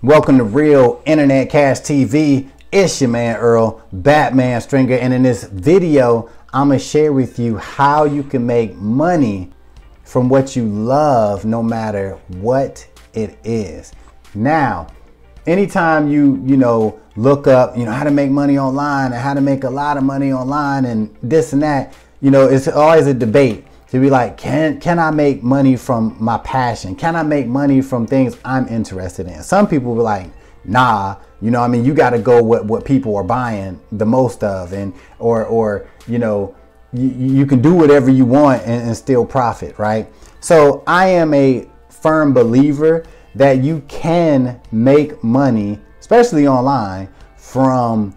Welcome to Real Internet Cash TV. It's your man Earl, Batman Stringer, and in this video, I'm gonna share with you how you can make money from what you love, no matter what it is. Now, anytime you look up, how to make money online and how to make a lot of money online and this and that, it's always a debate. To be like, can I make money from my passion? Can I make money from things I'm interested in? Some people be like, nah, you got to go what people are buying the most of, and or you can do whatever you want and still profit, right? So I am a firm believer that you can make money, especially online, from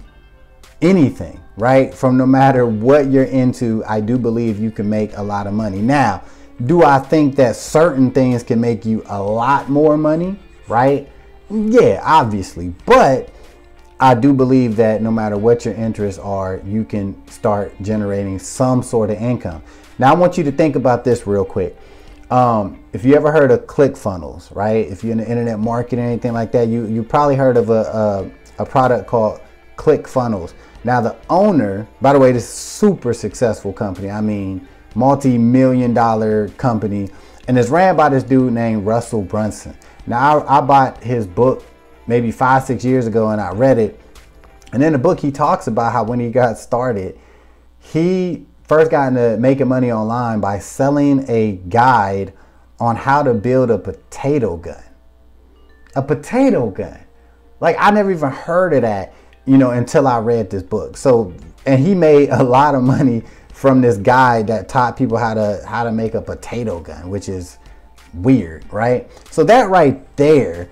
anything, right? From no matter what you're into, I do believe you can make a lot of money. Now, do I think that certain things can make you a lot more money, right? Yeah, obviously. But I do believe that no matter what your interests are, you can start generating some sort of income. Now, I want you to think about this real quick. If you ever heard of ClickFunnels, right? If you're in the internet marketing or anything like that, you probably heard of a product called ClickFunnels. Now the owner, by the way, this super successful company, multi-million-dollar company, and it's ran by this dude named Russell Brunson. Now I bought his book maybe 5-6 years ago and I read it. And in the book, he talks about how when he got started, he first got into making money online by selling a guide on how to build a potato gun. A potato gun. Like, I never even heard of that, until I read this book. So, and he made a lot of money from this guide that taught people how to make a potato gun, which is weird, right? So that right there,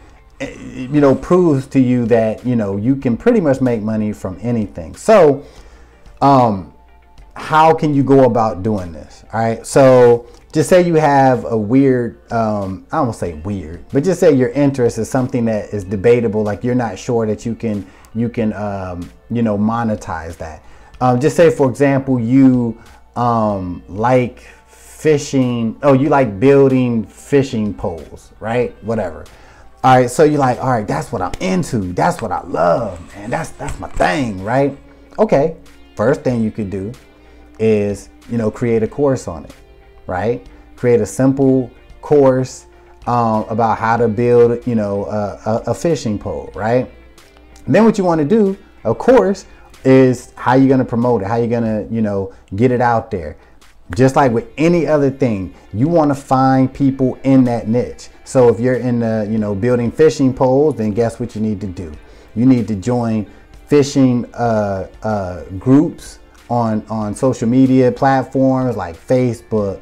proves to you that, you can pretty much make money from anything. So, how can you go about doing this? All right. So just say you have a weird, I won't say weird, but just say your interest is something that is debatable. Like you're not sure that you can monetize that. Just say, for example, you like fishing. Oh, you like building fishing poles, right? Whatever. All right. So you're like, all right, that's what I'm into. That's what I love, man. That's my thing, right? Okay. First thing you could do is, create a course on it, right? Create a simple course about how to build, a fishing pole, right? And then what you want to do, of course, is how you're going to promote it, how you're going to, get it out there. Just like with any other thing, you want to find people in that niche. So if you're in the, building fishing poles, then guess what you need to do? You need to join fishing groups on social media platforms like Facebook,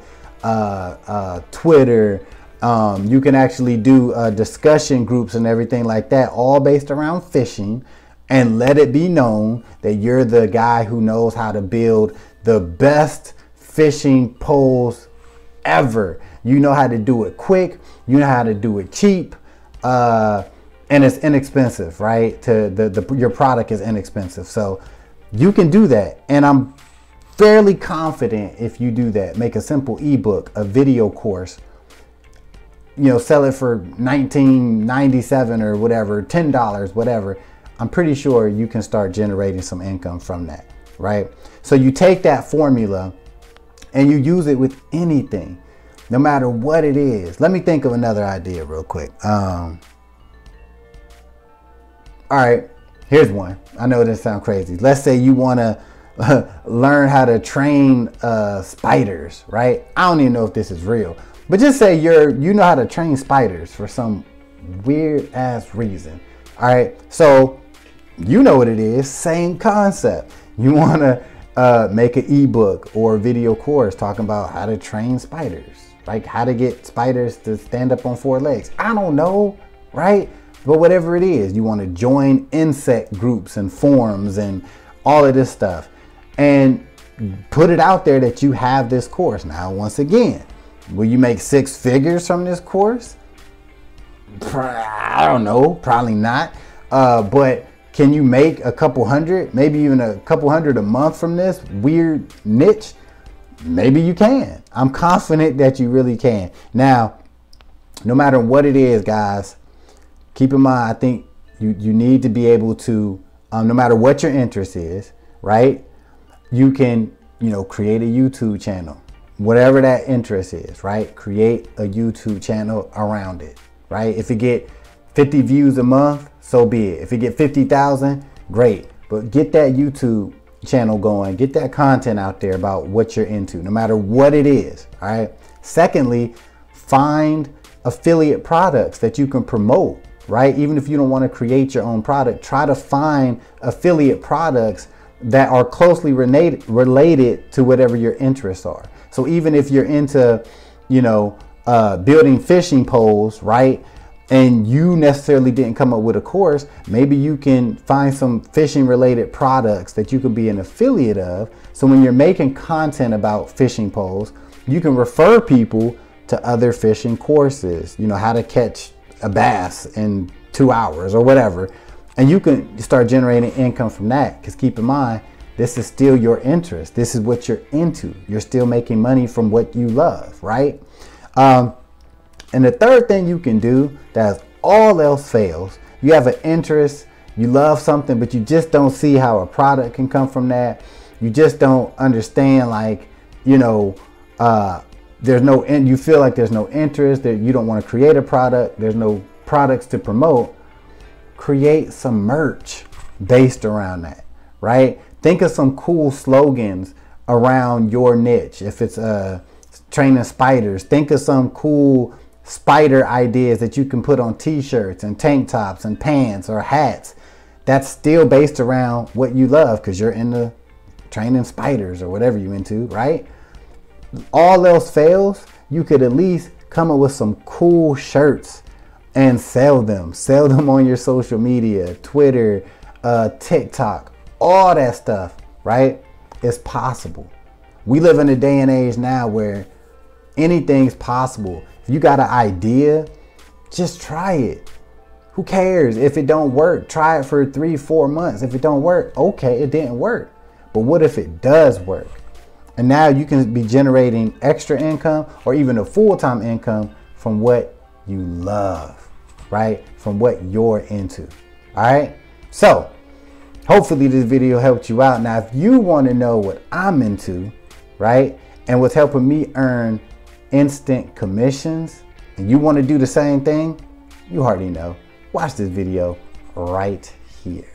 Twitter. You can actually do discussion groups and everything like that, all based around fishing, and let it be known that you're the guy who knows how to build the best fishing poles ever. You know how to do it quick, you know how to do it cheap, and it's inexpensive, right? Your product is inexpensive. So you can do that. And I'm fairly confident if you do that, make a simple ebook, a video course, sell it for $19.97 or whatever, $10, whatever. I'm pretty sure you can start generating some income from that, right? So you take that formula and you use it with anything, no matter what it is. Let me think of another idea real quick. All right, here's one. I know this sounds crazy. Let's say you want to learn how to train spiders, right? I don't even know if this is real, but just say you know how to train spiders for some weird ass reason. All right, so you know what it is. Same concept. You want to make an ebook or a video course talking about how to train spiders, like how to get spiders to stand up on 4 legs. I don't know, right? But whatever it is, you want to join insect groups and forums and all of this stuff and put it out there that you have this course. Now, once again, will you make 6 figures from this course? I don't know, probably not. But can you make a couple hundred, maybe even a couple hundred a month from this weird niche? Maybe you can. I'm confident that you really can. Now, no matter what it is, guys, keep in mind, I think you need to be able to, no matter what your interest is, right? You can, create a YouTube channel, whatever that interest is, right? Create a YouTube channel around it, right? If it get 50 views a month, so be it. If it get 50,000, great. But get that YouTube channel going, get that content out there about what you're into, no matter what it is, all right? Secondly, find affiliate products that you can promote, right? Even if you don't want to create your own product, try to find affiliate products that are closely related to whatever your interests are. So even if you're into, building fishing poles, right? And you necessarily didn't come up with a course, maybe you can find some fishing related products that you can be an affiliate of. So when you're making content about fishing poles, you can refer people to other fishing courses, how to catch a bass in 2 hours or whatever. And you can start generating income from that, because keep in mind, this is still your interest. This is what you're into. You're still making money from what you love, right? And the third thing you can do, that all else fails, you have an interest, you love something, but you just don't see how a product can come from that. You just don't understand, like, there's no, you feel like there's no interest, that you don't want to create a product, there's no products to promote. Create some merch based around that, right? Think of some cool slogans around your niche. If it's training spiders, think of some cool spider ideas that you can put on t-shirts and tank tops and pants or hats. That's still based around what you love, because you're into training spiders or whatever you're into, right? All else fails, you could at least come up with some cool shirts and sell them on your social media, Twitter, TikTok, all that stuff, right? It's possible. We live in a day and age now where anything's possible. If you got an idea, just try it. Who cares if it don't work? Try it for 3-4 months. If it don't work, okay, it didn't work. But what if it does work? And now you can be generating extra income or even a full-time income from what you love, right? From what you're into, all right? So hopefully this video helped you out. Now, if you want to know what I'm into, right, and what's helping me earn instant commissions, and you want to do the same thing, you already know. Watch this video right here.